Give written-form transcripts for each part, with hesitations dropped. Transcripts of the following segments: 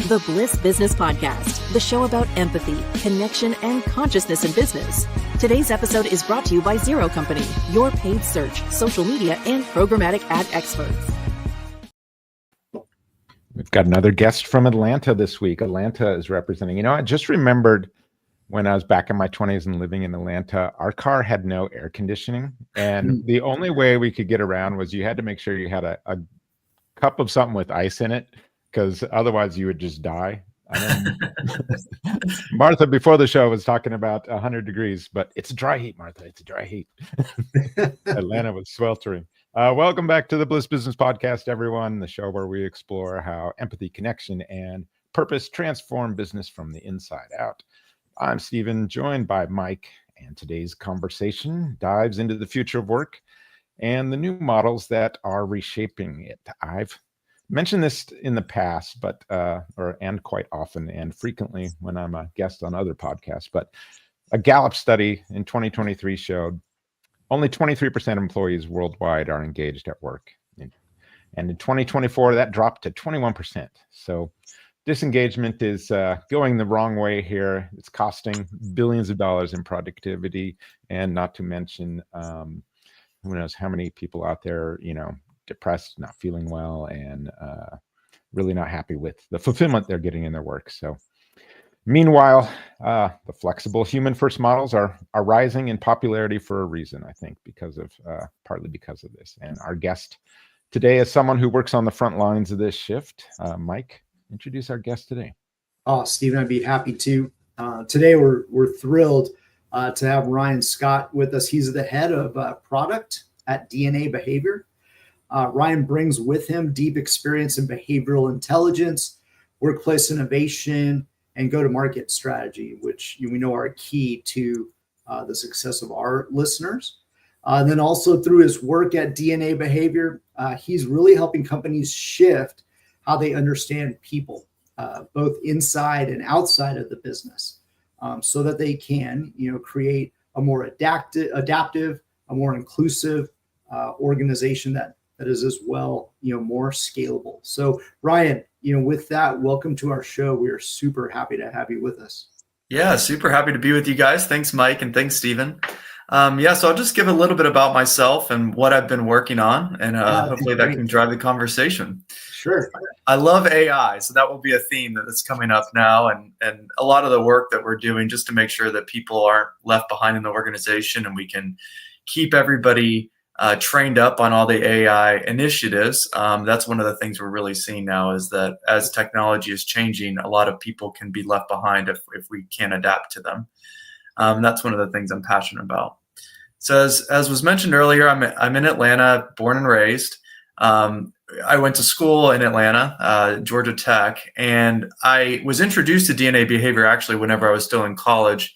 The Bliss Business Podcast, the show about empathy, connection, and consciousness in business. Today's episode is brought to you by Zero Company, your paid search, social media, and programmatic ad experts. We've got another guest from Atlanta this week. Atlanta is representing, I just remembered when I was back in my 20s and living in Atlanta, our car had no air conditioning. And the only way we could get around was you had to make sure you had a cup of something with ice in it, because otherwise you would just die. Martha, before the show, was talking about 100 degrees, but it's dry heat, Martha. It's a dry heat. Atlanta was sweltering. Welcome back to the Bliss Business Podcast, everyone, the show where we explore how empathy, connection, and purpose transform business from the inside out. I'm Stephen, joined by Mike, and today's conversation dives into the future of work and the new models that are reshaping it. I've mentioned this in the past, but and quite often and frequently when I'm a guest on other podcasts, but a Gallup study in 2023 showed only 23% of employees worldwide are engaged at work. And in 2024, that dropped to 21%. So disengagement is going the wrong way here. It's costing billions of dollars in productivity, and not to mention, who knows how many people out there, depressed, not feeling well, and really not happy with the fulfillment they're getting in their work. So meanwhile, the flexible human first models are rising in popularity for a reason, I think, partly because of this. And our guest today is someone who works on the front lines of this shift. Mike, introduce our guest today. Oh, Stephen, I'd be happy to. Today, we're thrilled to have Ryan Scott with us. He's the head of product at DNA Behavior. Ryan brings with him deep experience in behavioral intelligence, workplace innovation, and go-to-market strategy, which we know are key to the success of our listeners. And then also through his work at DNA Behavior, he's really helping companies shift how they understand people, both inside and outside of the business, so that they can, create a more adaptive, a more inclusive organization that is as well, more scalable. So Ryan, with that, welcome to our show. We are super happy to have you with us. Yeah, super happy to be with you guys. Thanks, Mike, and thanks, Stephen. So I'll just give a little bit about myself and what I've been working on, and hopefully that can drive the conversation. Sure. I love AI, so that will be a theme that's coming up now, and a lot of the work that we're doing just to make sure that people aren't left behind in the organization, and we can keep everybody trained up on all the AI initiatives. That's one of the things we're really seeing now, is that as technology is changing, a lot of people can be left behind if we can't adapt to them. That's one of the things I'm passionate about. So as was mentioned earlier, I'm in Atlanta, born and raised. I went to school in Atlanta, Georgia Tech, and I was introduced to DNA Behavior actually whenever I was still in college.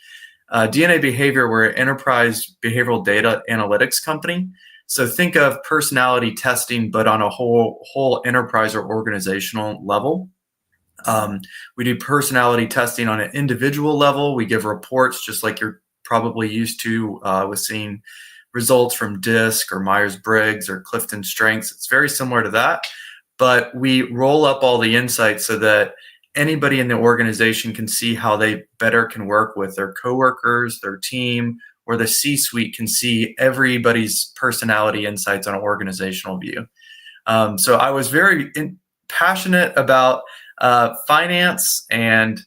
DNA Behavior, we're an enterprise behavioral data analytics company. So think of personality testing, but on a whole enterprise or organizational level. We do personality testing on an individual level. We give reports just like you're probably used to with seeing results from DISC or Myers-Briggs or Clifton Strengths. It's very similar to that, but we roll up all the insights so that anybody in the organization can see how they better can work with their coworkers, their team, or the C-suite can see everybody's personality insights on an organizational view. So I was very passionate about finance and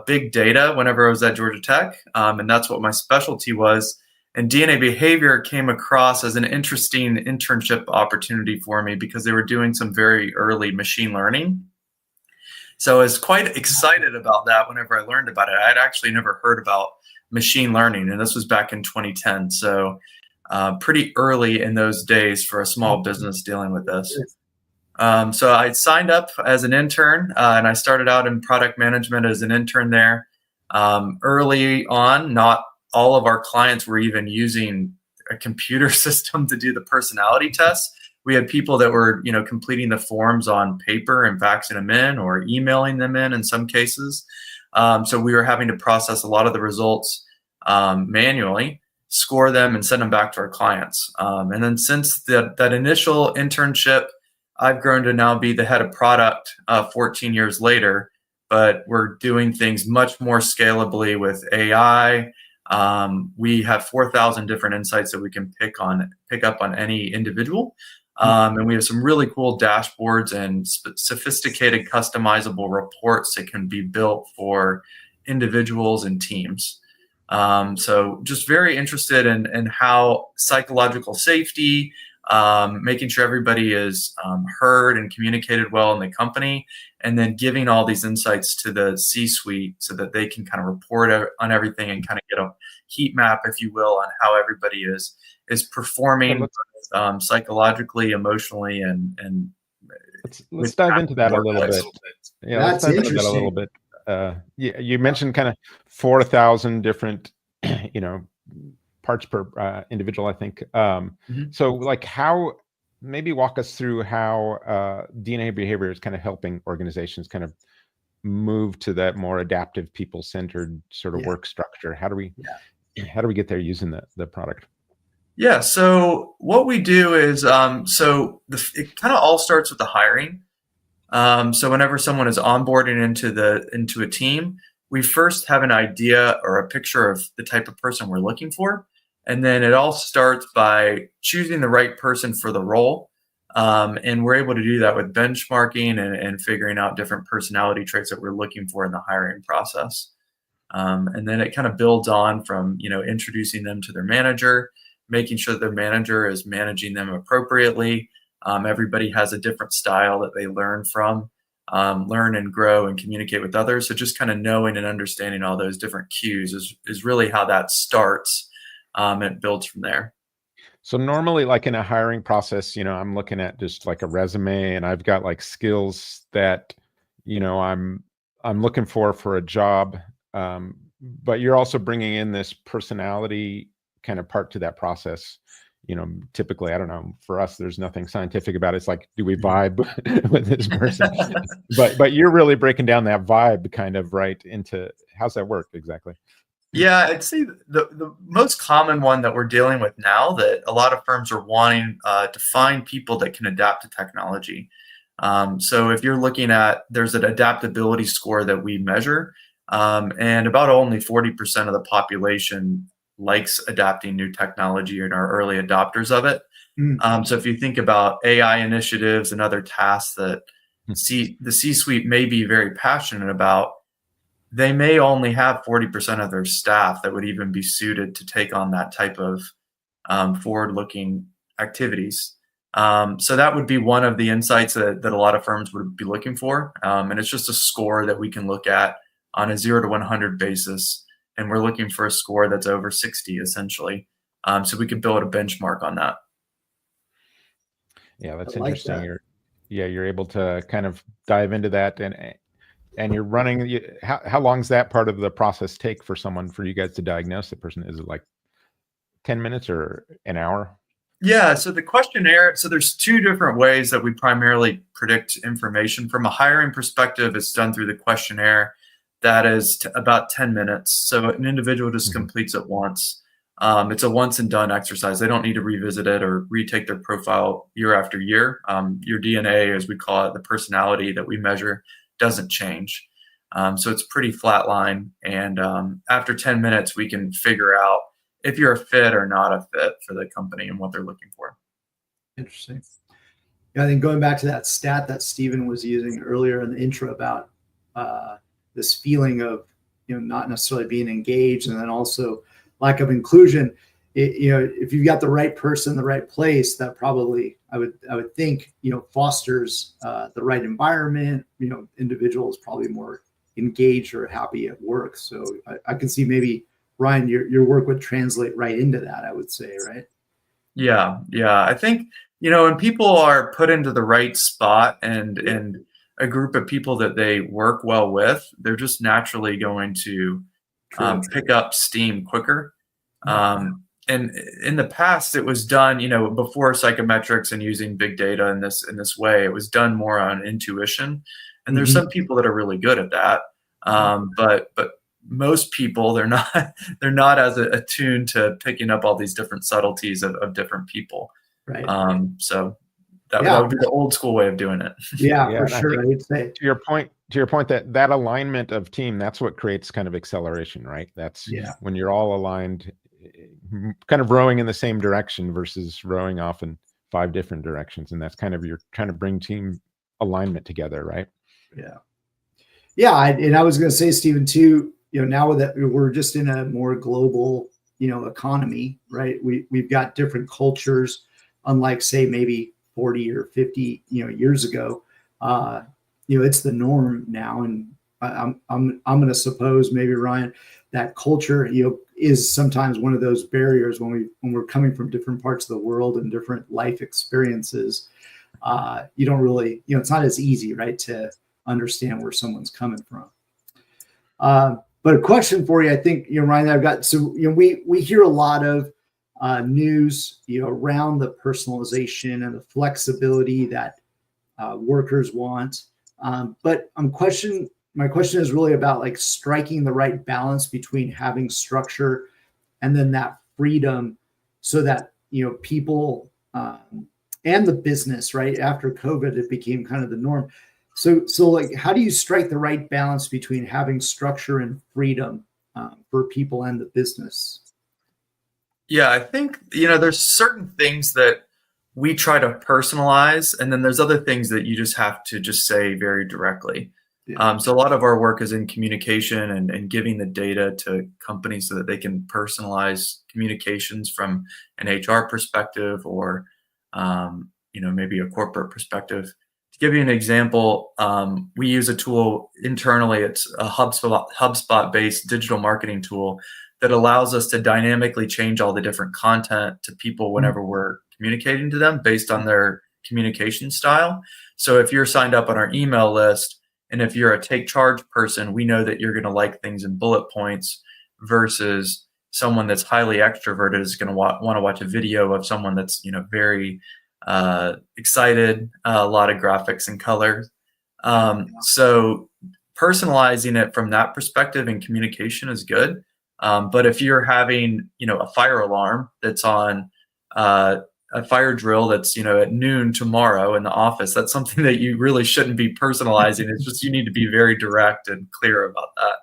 big data whenever I was at Georgia Tech, and that's what my specialty was. And DNA Behavior came across as an interesting internship opportunity for me because they were doing some very early machine learning. So I was quite excited about that whenever I learned about it. I'd actually never heard about machine learning, and this was back in 2010. So pretty early in those days for a small business dealing with this. So I signed up as an intern, and I started out in product management as an intern there. Early on, not all of our clients were even using a computer system to do the personality tests. We had people that were, completing the forms on paper and faxing them in or emailing them in some cases. So we were having to process a lot of the results manually, score them, and send them back to our clients. And then since that initial internship, I've grown to now be the head of product 14 years later. but we're doing things much more scalably with AI. We have 4,000 different insights that we can pick up on any individual. And we have some really cool dashboards and sophisticated customizable reports that can be built for individuals and teams. So just very interested in how psychological safety, making sure everybody is heard and communicated well in the company, and then giving all these insights to the C-suite so that they can kind of report on everything and kind of get a heat map, if you will, on how everybody is performing psychologically, emotionally, and let's dive into that a little bit. Yeah, that's let's dive into that a interesting. little bit. You mentioned kind of 4,000 different, parts per individual, I think. So like maybe walk us through how DNA behavior is kind of helping organizations kind of move to that more adaptive, people-centered sort of work structure. How do we get there using the product? Yeah. So what we do is, it kind of all starts with the hiring. So whenever someone is onboarding into a team, we first have an idea or a picture of the type of person we're looking for. And then it all starts by choosing the right person for the role. And we're able to do that with benchmarking and figuring out different personality traits that we're looking for in the hiring process. And then it kind of builds on from, introducing them to their manager, making sure that their manager is managing them appropriately. Everybody has a different style that they learn from, learn and grow and communicate with others. So just kind of knowing and understanding all those different cues is really how that starts. And builds from there. So normally, like in a hiring process, I'm looking at just like a resume, and I've got like skills that, I'm looking for a job. But you're also bringing in this personality kind of part to that process. Typically, I don't know, for us, there's nothing scientific about it. It's like, do we vibe with this person? but you're really breaking down that vibe kind of right into, how's that work exactly? Yeah, I'd say the most common one that we're dealing with now, that a lot of firms are wanting to find people that can adapt to technology. So if you're looking at, there's an adaptability score that we measure, and about only 40% of the population likes adapting new technology and are early adopters of it. So if you think about AI initiatives and other tasks that the C-suite may be very passionate about, they may only have 40% of their staff that would even be suited to take on that type of forward-looking activities. So that would be one of the insights that a lot of firms would be looking for. And it's just a score that we can look at on a 0 to 100 basis. And we're looking for a score that's over 60, essentially. So we could build a benchmark on that. Yeah, that's interesting. You're able to kind of dive into that, and you're running. How long does that part of the process take for you guys to diagnose the person? Is it like 10 minutes or an hour? Yeah, so the questionnaire, so there's two different ways that we primarily predict information. From a hiring perspective, it's done through the questionnaire. That is about 10 minutes. So an individual just completes it once. It's a once and done exercise. They don't need to revisit it or retake their profile year after year. Your DNA, as we call it, the personality that we measure, doesn't change. So it's pretty flat line. And after 10 minutes, we can figure out if you're a fit or not a fit for the company and what they're looking for. Interesting. Yeah, I think going back to that stat that Stephen was using earlier in the intro about this feeling of, not necessarily being engaged, and then also lack of inclusion. If you've got the right person in the right place, that probably I would think fosters the right environment. Individuals probably more engaged or happy at work. So I can see maybe, Ryan, your work would translate right into that, I would say, right? Yeah. I think when people are put into the right spot and a group of people that they work well with, they're just naturally going to pick up steam quicker. And in the past, it was done, before psychometrics and using big data in this way, it was done more on intuition. And there's some people that are really good at that. But most people, they're not as attuned to picking up all these different subtleties of different people. Right. So That would be the old school way of doing it. Yeah, for sure. I'd say to your point that alignment of team, that's what creates kind of acceleration, right? That's when you're all aligned, kind of rowing in the same direction versus rowing off in 5 different directions. And that's kind of, you're trying to bring team alignment together, right? Yeah. And I was going to say, Stephen, too, now that we're just in a more global, economy, right? We've got different cultures, unlike, say, maybe 40 or 50, years ago. It's the norm now. And I'm going to suppose, maybe, Ryan, that culture, is sometimes one of those barriers when we're coming from different parts of the world and different life experiences. You don't really, it's not as easy, right, to understand where someone's coming from. But a question for you, I think, Ryan, I've got, so, we hear a lot of news, around the personalization and the flexibility that workers want. But my question is really about like striking the right balance between having structure and then that freedom, so that, people and the business, right, after COVID, it became kind of the norm. So like, how do you strike the right balance between having structure and freedom for people and the business? Yeah, I think, there's certain things that we try to personalize, and then there's other things that you just have to just say very directly. So a lot of our work is in communication and giving the data to companies so that they can personalize communications from an HR perspective or, maybe a corporate perspective. To give you an example, we use a tool internally. It's a HubSpot-based digital marketing tool that allows us to dynamically change all the different content to people whenever we're communicating to them based on their communication style. So if you're signed up on our email list, and if you're a take charge person, we know that you're going to like things in bullet points versus someone that's highly extroverted is going to want to watch a video of someone that's, very excited, a lot of graphics and color. So personalizing it from that perspective and communication is good. But if you're having, a fire alarm that's on a fire drill that's, at noon tomorrow in the office, that's something that you really shouldn't be personalizing. It's just, you need to be very direct and clear about that.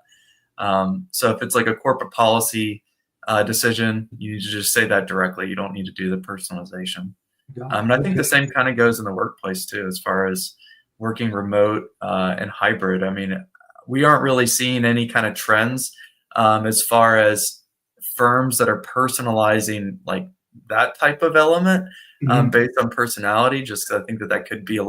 So if it's like a corporate policy decision, you need to just say that directly. You don't need to do the personalization. And I think the same kind of goes in the workplace too, as far as working remote and hybrid. I mean, we aren't really seeing any kind of trends as far as firms that are personalizing like that type of element based on personality, just 'cause I think that could be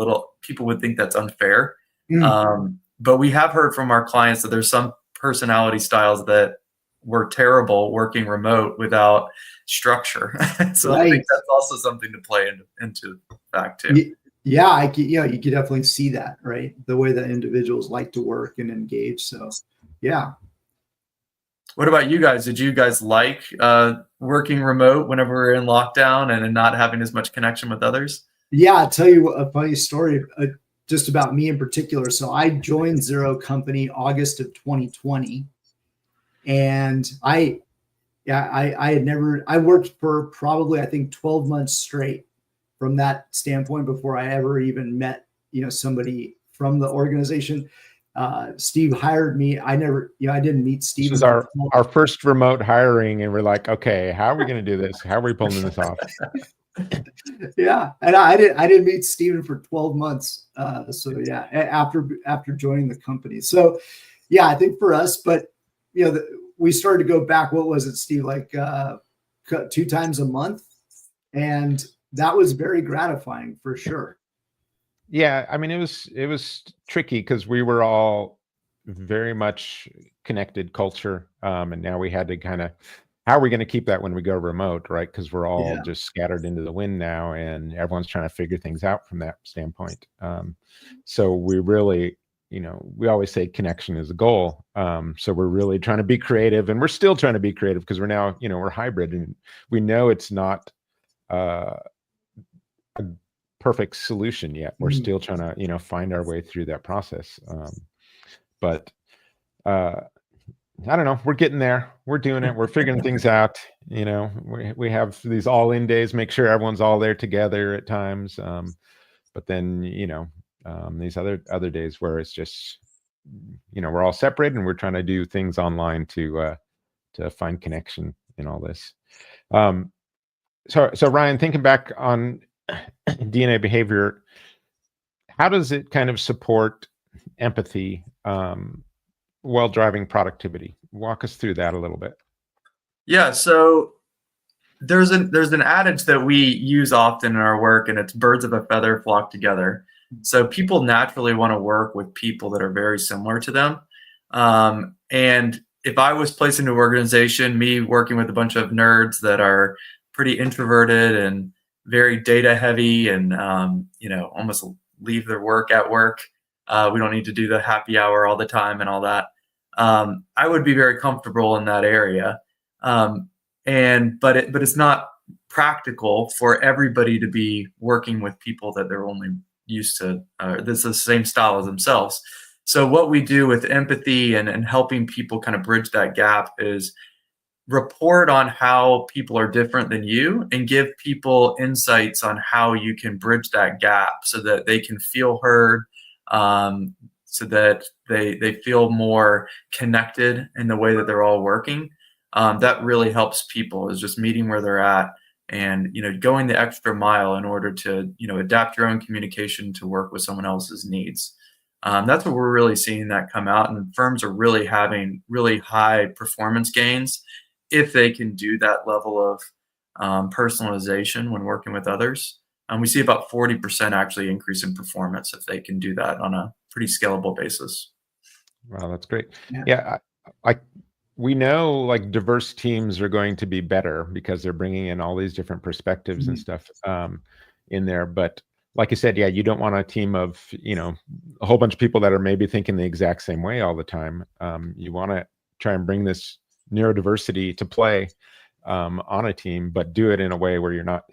people would think that's unfair. But we have heard from our clients that there's some personality styles that were terrible working remote without structure. So I think that's also something to play into fact too. Yeah, you could definitely see that, right? The way that individuals like to work and engage. So, yeah. What about you guys? Did you guys like working remote whenever we're in lockdown and not having as much connection with others? Yeah, I'll tell you a funny story just about me in particular. So I joined Zero Company August of 2020. And I worked for probably, I think, 12 months straight from that standpoint before I ever even met, somebody from the organization. Steve hired me. I didn't meet Steve. This is our first remote hiring, and we're like, okay, how are we going to do this? How are we pulling this off? Yeah, and I didn't meet Steven for 12 months. So yeah, after joining the company. So yeah, I think for us, but we started to go back. What was it, Steve? Like 2 times a month, and that was very gratifying for sure. Yeah, I mean, it was tricky because we were all very much connected culture, and now we had to kind of, how are we going to keep that when we go remote, right? Because we're all just scattered into the wind now, and everyone's trying to figure things out from that standpoint. So we really, we always say connection is the goal. So we're really trying to be creative, and we're still trying to be creative because we're now, we're hybrid, and we know it's not a perfect solution yet. We're still trying to, find our way through that process. But I don't know. We're getting there. We're doing it. We're figuring things out. We have these all-in days, make sure everyone's all there together at times. But then, these other days where it's just, we're all separated and we're trying to do things online to find connection in all this. So Ryan, thinking back on DNA behavior, how does it kind of support empathy while driving productivity? Walk us through that a little bit. Yeah, so there's an adage that we use often in our work, and it's birds of a feather flock together. So people naturally want to work with people that are very similar to them. And if I was placed into an organization, me working with a bunch of nerds that are pretty introverted and very data heavy and, almost leave their work at work. We don't need to do the happy hour all the time and all that. I would be very comfortable in that area. But it's not practical for everybody to be working with people that they're only used to, this is the same style as themselves. So what we do with empathy and helping people kind of bridge that gap is report on how people are different than you and give people insights on how you can bridge that gap so that they can feel heard, so that they feel more connected in the way that they're all working. That really helps people, is just meeting where they're at and, going the extra mile in order to, adapt your own communication to work with someone else's needs. That's what we're really seeing that come out, and firms are really having really high performance gains if they can do that level of personalization when working with others. We see about 40% actually increase in performance if they can do that on a pretty scalable basis. Wow, that's great. Yeah, we know like diverse teams are going to be better because they're bringing in all these different perspectives and stuff in there. But like you said, you don't want a team of, a whole bunch of people that are maybe thinking the exact same way all the time. You want to try and bring this neurodiversity to play on a team, but do it in a way where you're not,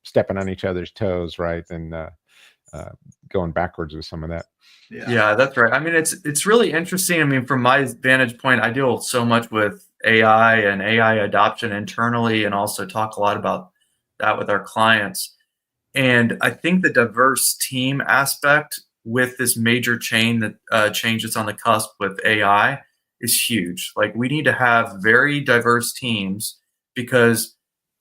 stepping on each other's toes, right? And going backwards with some of that. Yeah, that's right. I mean, it's really interesting. I mean, from my vantage point, I deal so much with AI and AI adoption internally, and also talk a lot about that with our clients. And I think the diverse team aspect with this major change that's on the cusp with AI is huge. Like, we need to have very diverse teams, because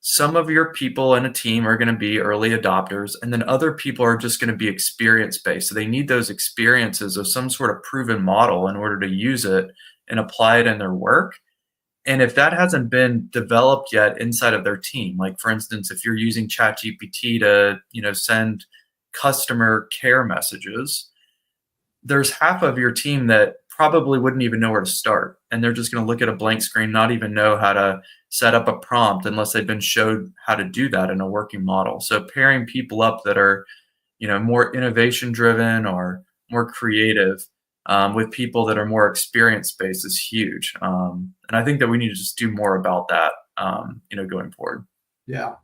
some of your people in a team are going to be early adopters, and then other people are just going to be experience-based. So they need those experiences of some sort of proven model in order to use it and apply it in their work. And if that hasn't been developed yet inside of their team, like for instance, if you're using ChatGPT to, send customer care messages, there's half of your team that probably wouldn't even know where to start. And they're just going to look at a blank screen, not even know how to set up a prompt unless they've been showed how to do that in a working model. So pairing people up that are, more innovation driven or more creative with people that are more experience-based is huge. And I think that we need to just do more about that, going forward. Yeah,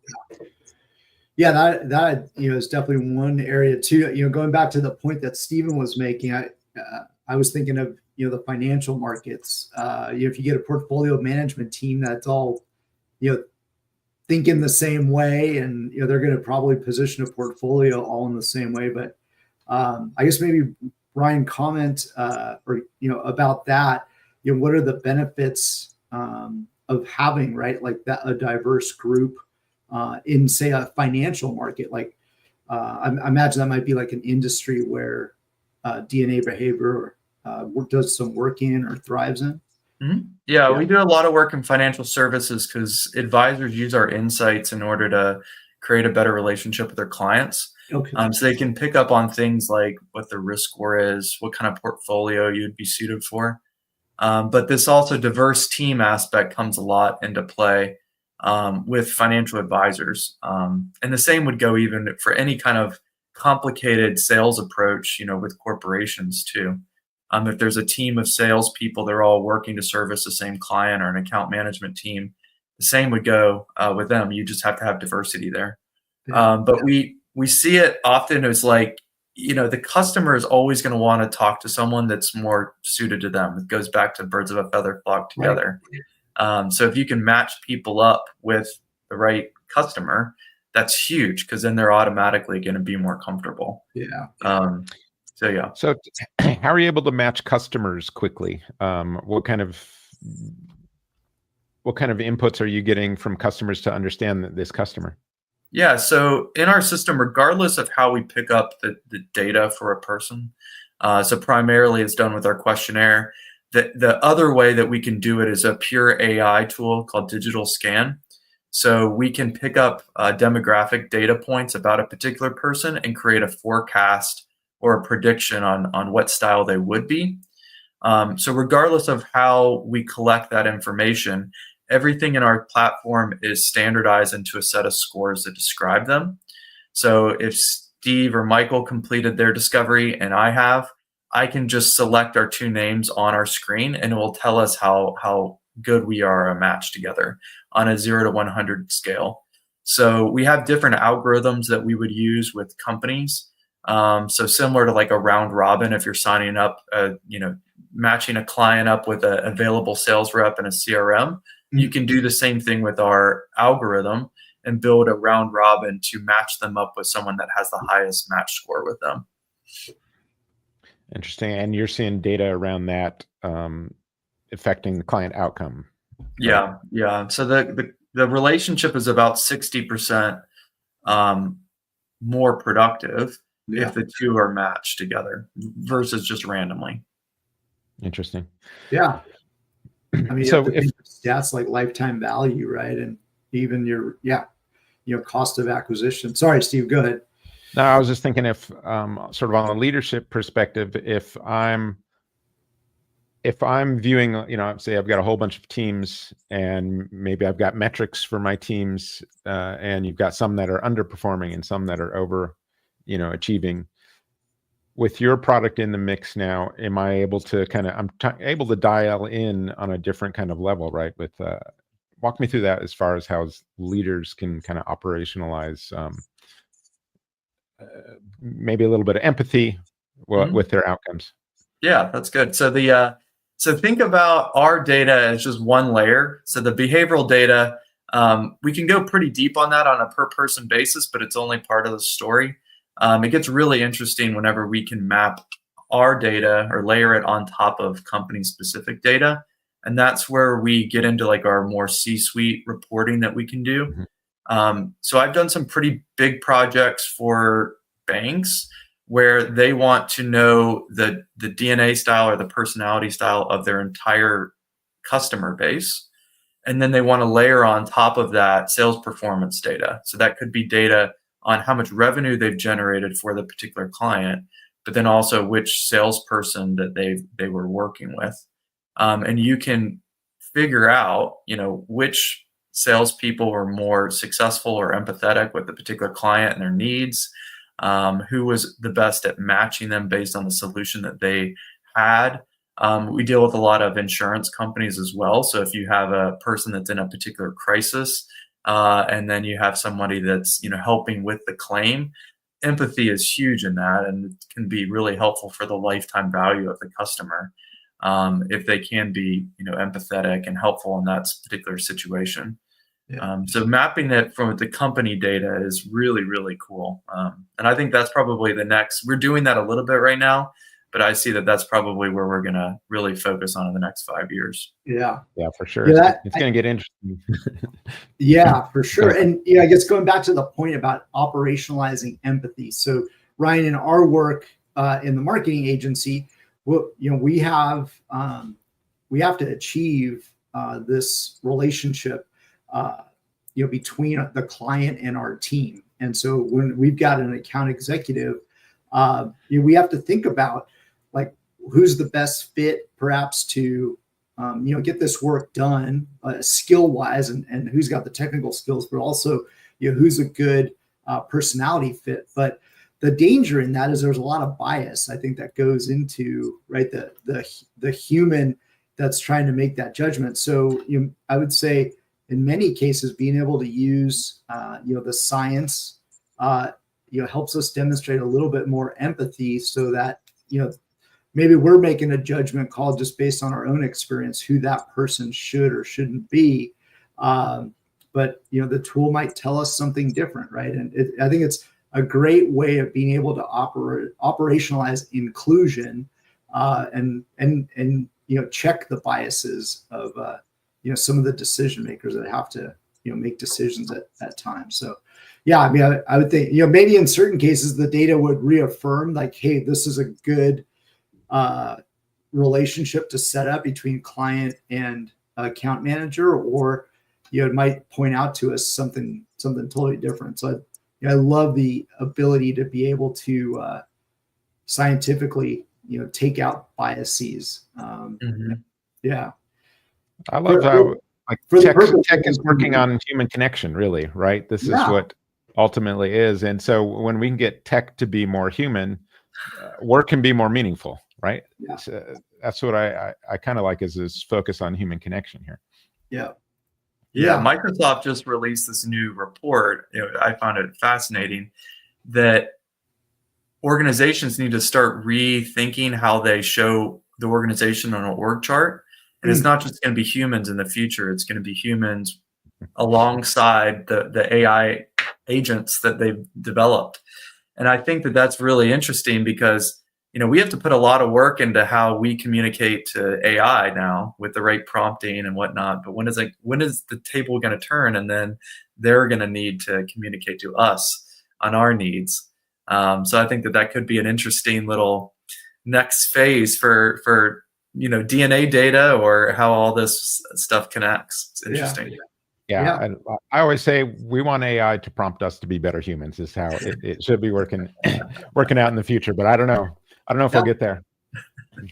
that is definitely one area too. Going back to the point that Stephen was making, I was thinking of the financial markets. If you get a portfolio management team that's all thinking the same way, and they're going to probably position a portfolio all in the same way. But I guess maybe Ryan, comment about that. What are the benefits of having, right, like that, a diverse group in, say, a financial market? Like I imagine that might be like an industry where DNA behavior does some work in or thrives in. Mm-hmm. Yeah, we do a lot of work in financial services because advisors use our insights in order to create a better relationship with their clients. Okay. So they can pick up on things like what the risk score is, what kind of portfolio you'd be suited for. But this also diverse team aspect comes a lot into play with financial advisors. And the same would go even for any kind of complicated sales approach, with corporations too. If there's a team of salespeople, they're all working to service the same client, or an account management team, the same would go with them. You just have to have diversity there. But we see it often as like, the customer is always going to want to talk to someone that's more suited to them. It goes back to birds of a feather flock together. Right. So if you can match people up with the right customer, that's huge, because then they're automatically going to be more comfortable. Yeah. So yeah. So how are you able to match customers quickly? What kind of inputs are you getting from customers to understand this customer? Yeah, so in our system, regardless of how we pick up the data for a person, so primarily it's done with our questionnaire. The other way that we can do it is a pure AI tool called Digital Scan. So we can pick up demographic data points about a particular person and create a forecast or a prediction on what style they would be. So regardless of how we collect that information, everything in our platform is standardized into a set of scores that describe them. So if Steve or Michael completed their discovery and I can just select our two names on our screen, and it will tell us how good we are a match together on a 0 to 100 scale. So we have different algorithms that we would use with companies. So similar to like a round robin, if you're signing up, matching a client up with an available sales rep and a CRM, you can do the same thing with our algorithm and build a round robin to match them up with someone that has the highest match score with them. Interesting. And you're seeing data around that affecting the client outcome. Yeah. Yeah. So the relationship is about 60% more productive if the two are matched together versus just randomly. Interesting. Yeah. I mean, so if stats like lifetime value, right? And even your, cost of acquisition. Sorry, Steve, go ahead. No, I was just thinking if sort of on a leadership perspective, if I'm viewing, say I've got a whole bunch of teams and maybe I've got metrics for my teams and you've got some that are underperforming and some that are over, achieving. With your product in the mix now, am I able to able to dial in on a different kind of level, right? With walk me through that as far as how leaders can kind of operationalize maybe a little bit of empathy with their outcomes. Yeah, that's good. So so think about our data as just one layer. So the behavioral data, we can go pretty deep on that on a per person basis, but it's only part of the story. It gets really interesting whenever we can map our data or layer it on top of company specific data. And that's where we get into like our more C-suite reporting that we can do. So I've done some pretty big projects for banks where they want to know the DNA style or the personality style of their entire customer base. And then they want to layer on top of that sales performance data. So that could be data on how much revenue they've generated for the particular client, but then also which salesperson that they were working with. And you can figure out, which salespeople were more successful or empathetic with the particular client and their needs, who was the best at matching them based on the solution that they had. We deal with a lot of insurance companies as well. So if you have a person that's in a particular crisis, and then you have somebody that's, helping with the claim, empathy is huge in that, and it can be really helpful for the lifetime value of the customer if they can be, empathetic and helpful in that particular situation. Yeah. So mapping it from the company data is really, really cool. And I think that's probably the next. We're doing that a little bit right now, but I see that that's probably where we're going to really focus on in the next 5 years. Yeah. Yeah, for sure. Yeah, it's going to get interesting. Yeah, for sure. And I guess going back to the point about operationalizing empathy. So Ryan, in our work in the marketing agency, we have to achieve this relationship, between the client and our team. And so when we've got an account executive, we have to think about like who's the best fit perhaps to, get this work done skill wise and who's got the technical skills, but also, who's a good personality fit. But the danger in that is there's a lot of bias, I think, that goes into the human that's trying to make that judgment. So I would say in many cases, being able to use the science helps us demonstrate a little bit more empathy, so that maybe we're making a judgment call just based on our own experience who that person should or shouldn't be. But but the tool might tell us something different, right? And I think it's a great way of being able to operationalize inclusion, and check the biases of some of the decision makers that have to make decisions at times. So yeah, I mean, I would think maybe in certain cases the data would reaffirm like, hey, this is a good relationship to set up between client and account manager, or it might point out to us something totally different. So I love the ability to be able to scientifically take out biases. Yeah, I love how tech is working on human connection, really, right? This is what ultimately is. And so when we can get tech to be more human, work can be more meaningful, right? Yeah. So that's what I kind of like is this focus on human connection here. Yeah. Microsoft just released this new report. I found it fascinating that organizations need to start rethinking how they show the organization on an org chart. And it's not just going to be humans in the future. It's going to be humans alongside the AI agents that they've developed. And I think that that's really interesting because, we have to put a lot of work into how we communicate to AI now with the right prompting and whatnot. But when is the table going to turn? And then they're going to need to communicate to us on our needs. So I think that could be an interesting little next phase for DNA data or how all this stuff connects. It's interesting. Yeah. I always say we want AI to prompt us to be better humans is how it should be working out in the future. But I don't know if we'll get there.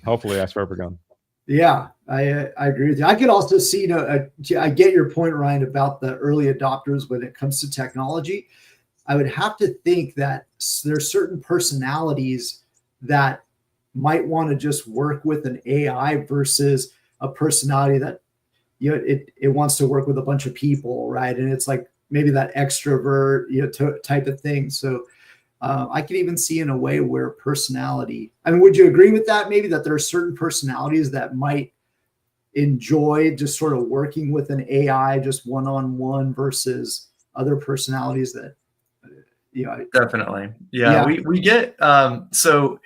Hopefully that's where we're going. Yeah, I agree with you. I could also see, I get your point, Ryan, about the early adopters when it comes to technology. I would have to think that there's certain personalities that might want to just work with an AI versus a personality that it wants to work with a bunch of people, right? And it's like maybe that extrovert type of thing. So I could even see in a way where personality, I mean, would you agree with that? Maybe that there are certain personalities that might enjoy just sort of working with an AI just one-on-one versus other personalities that definitely. We get so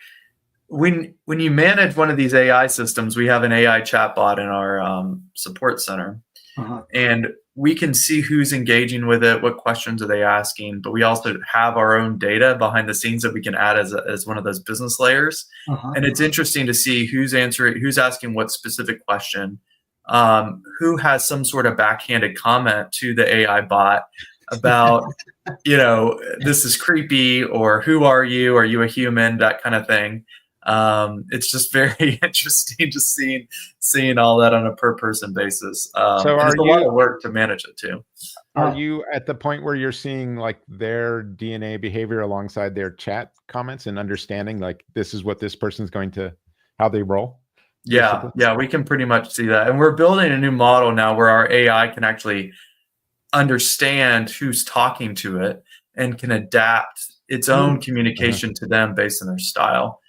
when you manage one of these AI systems, we have an AI chatbot in our support center, and we can see who's engaging with it, what questions are they asking, but we also have our own data behind the scenes that we can add as one of those business layers. And it's interesting to see who's asking what specific question, who has some sort of backhanded comment to the AI bot about, this is creepy, or who are you? Are you a human? That kind of thing. It's just very interesting to seeing all that on a per person basis. So it's a lot of work to manage it too. Are you at the point where you're seeing like their DNA behavior alongside their chat comments and understanding like this is what this person's how they roll? Yeah, we can pretty much see that. And we're building a new model now where our AI can actually understand who's talking to it and can adapt its own communication to them based on their style.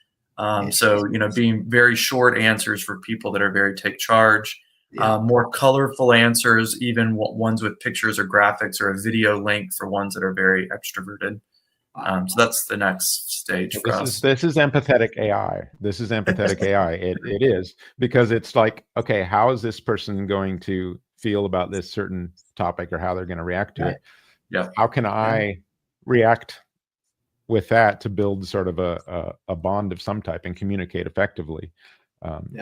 So, being very short answers for people that are very take charge, more colorful answers, even ones with pictures or graphics, or a video link for ones that are very extroverted. So that's the next stage for us. This is empathetic AI. This is empathetic AI. It is, because it's like, okay, how is this person going to feel about this certain topic or how they're going to react to it? Yeah. How can I react with that to build sort of a bond of some type and communicate effectively?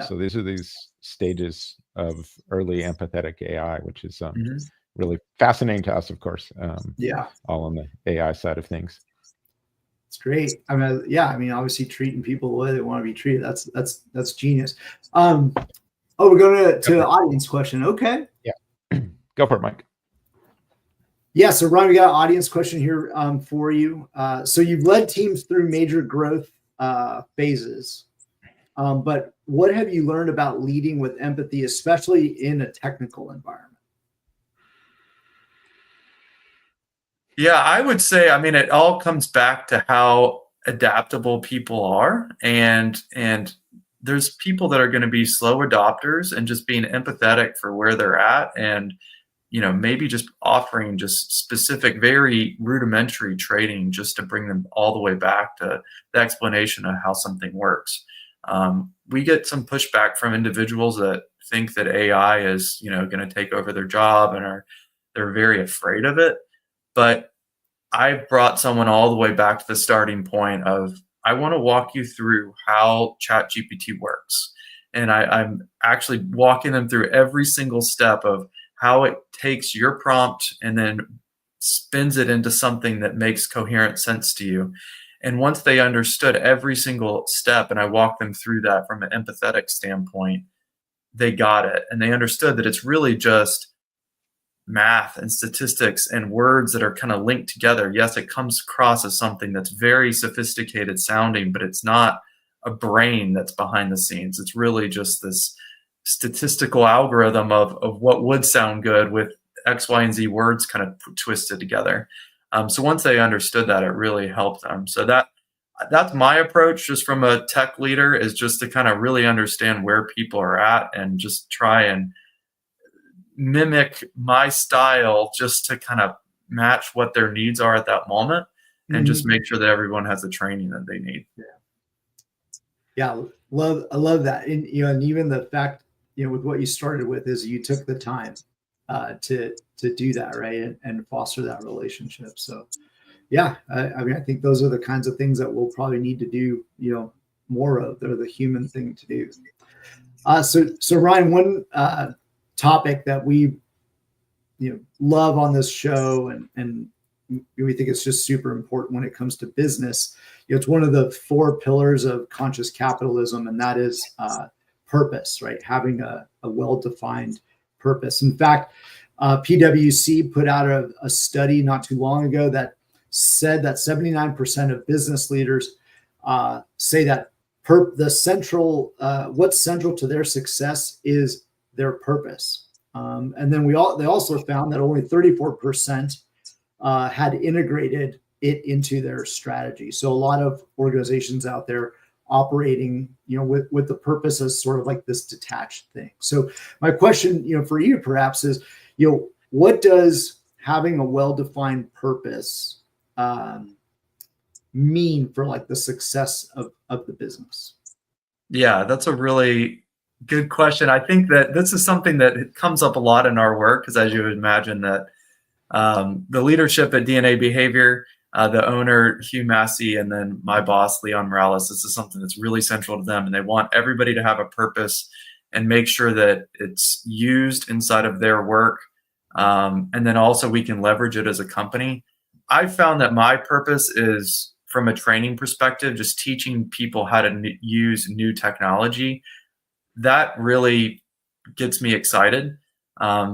So these are these stages of early empathetic AI, which is really fascinating to us, of course. All on the AI side of things. It's great. I mean, obviously treating people the way they want to be treated. That's genius. We're going to audience question. Okay. Yeah. Go for it, Mike. Yeah. So Ryan, we got an audience question here for you. So you've led teams through major growth phases, but what have you learned about leading with empathy, especially in a technical environment? Yeah, I would say, I mean, it all comes back to how adaptable people are. And there's people that are going to be slow adopters, and just being empathetic for where they're at and maybe just offering just specific, very rudimentary training just to bring them all the way back to the explanation of how something works. We get some pushback from individuals that think that AI is, going to take over their job and they're very afraid of it. But I brought someone all the way back to the starting point of, I want to walk you through how ChatGPT works. And I'm actually walking them through every single step of how it takes your prompt and then spins it into something that makes coherent sense to you. And once they understood every single step, and I walked them through that from an empathetic standpoint, they got it. And they understood that it's really just math and statistics and words that are kind of linked together. Yes, it comes across as something that's very sophisticated sounding, but it's not a brain that's behind the scenes. It's really just this statistical algorithm of what would sound good with X, Y, and Z words kind of twisted together. So once they understood that, it really helped them. So that's my approach just from a tech leader, is just to kind of really understand where people are at and just try and mimic my style just to kind of match what their needs are at that moment, and just make sure that everyone has the training that they need. Yeah. I love that. And, and even the fact, with what you started with is you took the time to do that, right. And foster that relationship. So yeah, I think those are the kinds of things that we'll probably need to do, more of. They're the human thing to do. So Ryan, one topic that we love on this show, and we think it's just super important when it comes to business. It's one of the 4 pillars of conscious capitalism, and that is purpose, right? Having a well-defined purpose. In fact, PwC put out a study not too long ago that said that 79% of business leaders say that what's central to their success is their purpose. And then they also found that only 34% had integrated it into their strategy. So a lot of organizations out there operating, with the purpose as sort of like this detached thing. So my question, for you perhaps is, what does having a well-defined purpose mean for like the success of the business? Yeah, that's a really good question. I think that this is something that comes up a lot in our work, because as you would imagine that the leadership at DNA Behavior, the owner, Hugh Massey, and then my boss, Leon Morales, this is something that's really central to them. And they want everybody to have a purpose and make sure that it's used inside of their work. And then also we can leverage it as a company. I've found that my purpose is, from a training perspective, just teaching people how to use new technology. That really gets me excited.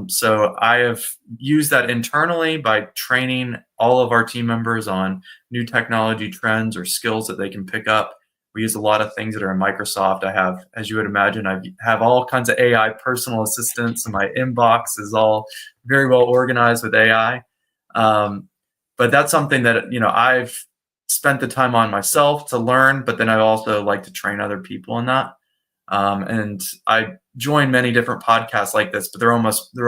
So I have used that internally by training all of our team members on new technology trends or skills that they can pick up. We use a lot of things that are in Microsoft. I have, as you would imagine, I have all kinds of AI personal assistants, and my inbox is all very well organized with AI. But that's something that, I've spent the time on myself to learn, but then I also like to train other people in that. And I join many different podcasts like this, but they're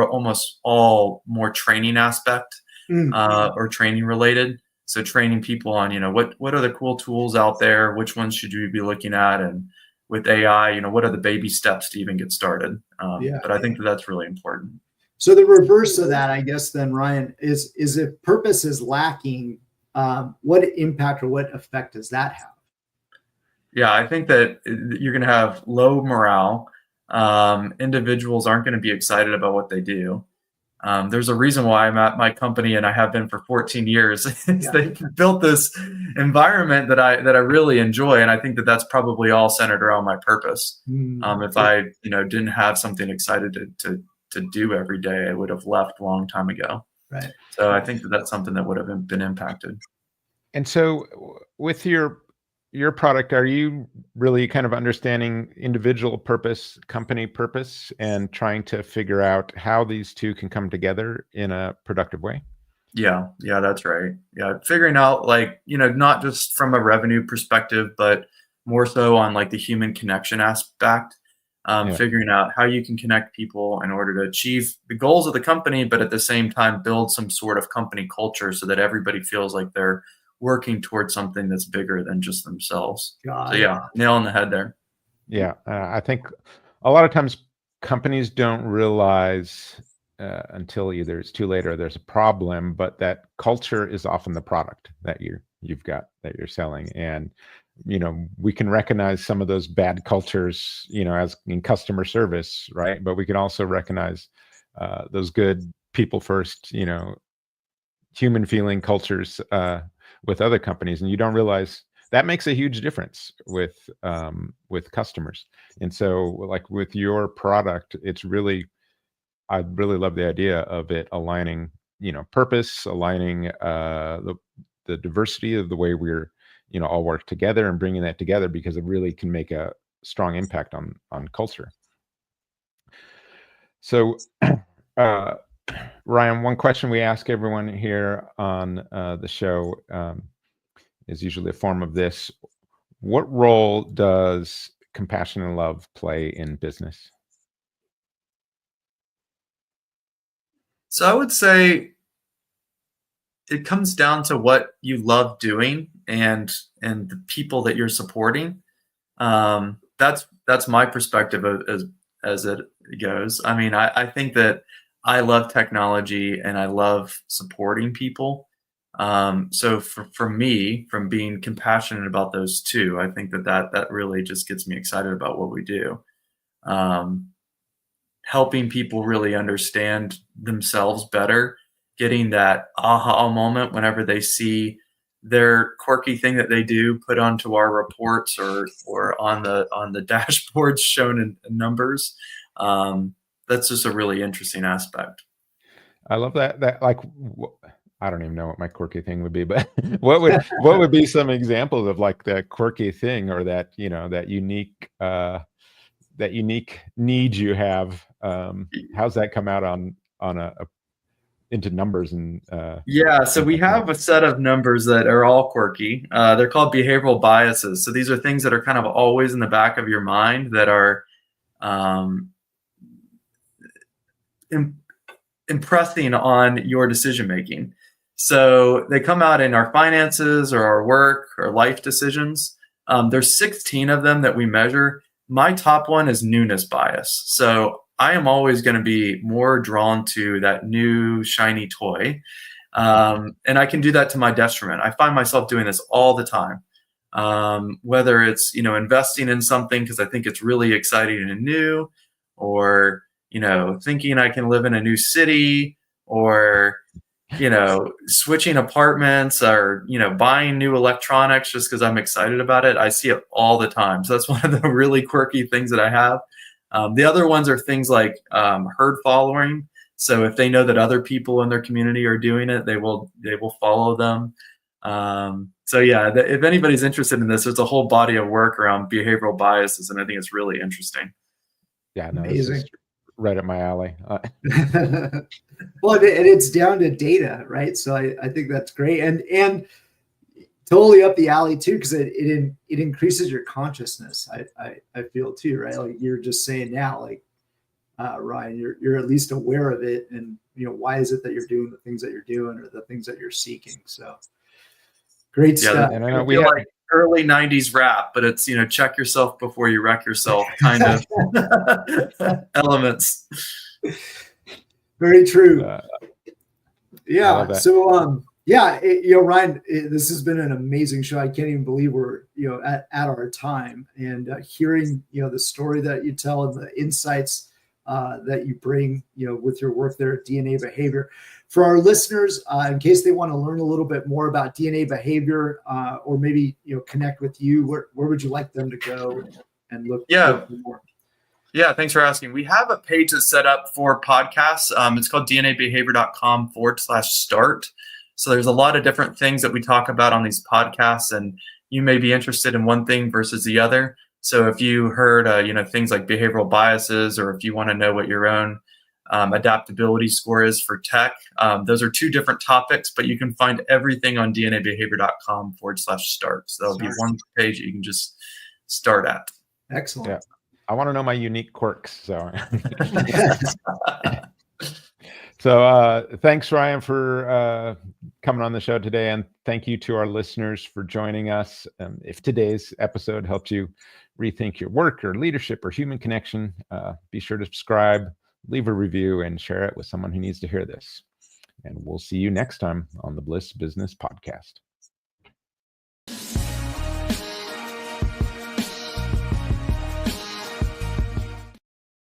almost all more training aspect or training related. So training people on, what are the cool tools out there? Which ones should you be looking at? And with AI, what are the baby steps to even get started? But I think that's really important. So the reverse of that, I guess, then, Ryan, is if purpose is lacking, what impact or what effect does that have? Yeah, I think that you're going to have low morale. Individuals aren't going to be excited about what they do. There's a reason why I'm at my company, and I have been for 14 years. They built this environment that I really enjoy, and I think that that's probably all centered around my purpose. If I didn't have something excited to do every day, I would have left a long time ago. Right. So I think that that's something that would have been impacted. And so with your product, are you really kind of understanding individual purpose, company purpose, and trying to figure out how these two can come together in a productive way? Yeah, that's right. Yeah, figuring out not just from a revenue perspective, but more so on like the human connection aspect. figuring out how you can connect people in order to achieve the goals of the company, but at the same time build some sort of company culture so that everybody feels like they're working towards something that's bigger than just themselves. So yeah, nail on the head there. Yeah, I think a lot of times companies don't realize until either it's too late or there's a problem, but that culture is often the product that you've got that you're selling. And we can recognize some of those bad cultures, as in customer service, right? But we can also recognize those good people first, human feeling cultures with other companies, and you don't realize that makes a huge difference with customers. And so, like with your product, I really love the idea of it aligning, purpose, aligning the diversity of the way we're, all work together and bringing that together, because it really can make a strong impact on culture. So, Ryan, one question we ask everyone here on the show is usually a form of this: what role does compassion and love play in business? So I would say it comes down to what you love doing and the people that you're supporting. That's my perspective as it goes. I mean, I think that I love technology and I love supporting people. So for me, from being compassionate about those two, I think that really just gets me excited about what we do. Helping people really understand themselves better, getting that aha moment whenever they see their quirky thing that they do put onto our reports or on the dashboards shown in numbers. That's just a really interesting aspect. I love that. Like, I don't even know what my quirky thing would be, but what would be some examples of like that quirky thing, or that, that unique need you have? How's that come out on into numbers? And so we have a set of numbers that are all quirky. They're called behavioral biases. So these are things that are kind of always in the back of your mind that are impressing on your decision making. So they come out in our finances or our work or life decisions. There's 16 of them that we measure. My top one is newness bias. So I am always going to be more drawn to that new shiny toy. And I can do that to my detriment. I find myself doing this all the time. Whether it's, investing in something because I think it's really exciting and new, or, thinking I can live in a new city, or, switching apartments, or, buying new electronics just because I'm excited about it. I see it all the time. So that's one of the really quirky things that I have. The other ones are things like herd following. So if they know that other people in their community are doing it, they will follow them. So yeah, if anybody's interested in this, there's a whole body of work around behavioral biases, and I think it's really interesting. Yeah, no, this is right up my alley. Well, and it's down to data, right? So I think that's great, and totally up the alley too, because it increases your consciousness. I feel too, right? Like you're just saying now, like Ryan, you're at least aware of it, and why is it that you're doing the things that you're doing or the things that you're seeking. So great stuff. And I know we have like early 90s rap, but it's check yourself before you wreck yourself kind of elements. Very true. Yeah. So Ryan, this has been an amazing show. I can't even believe we're at our time, and hearing the story that you tell and the insights that you bring with your work there at DNA Behavior. For our listeners, in case they want to learn a little bit more about DNA Behavior, or maybe connect with you, where would you like them to go and look for more? Yeah, thanks for asking. We have a page that's set up for podcasts. It's called dnabehavior.com/start. So there's a lot of different things that we talk about on these podcasts, and you may be interested in one thing versus the other. So if you heard, things like behavioral biases, or if you want to know what your own adaptability score is for tech, those are two different topics, but you can find everything on dnabehavior.com/start. So that'll be one page that you can just start at. Excellent. Yeah. I want to know my unique quirks. So, thanks, Ryan, for coming on the show today. And thank you to our listeners for joining us. If today's episode helped you rethink your work or leadership or human connection, be sure to subscribe, leave a review, and share it with someone who needs to hear this. And we'll see you next time on the Bliss Business Podcast.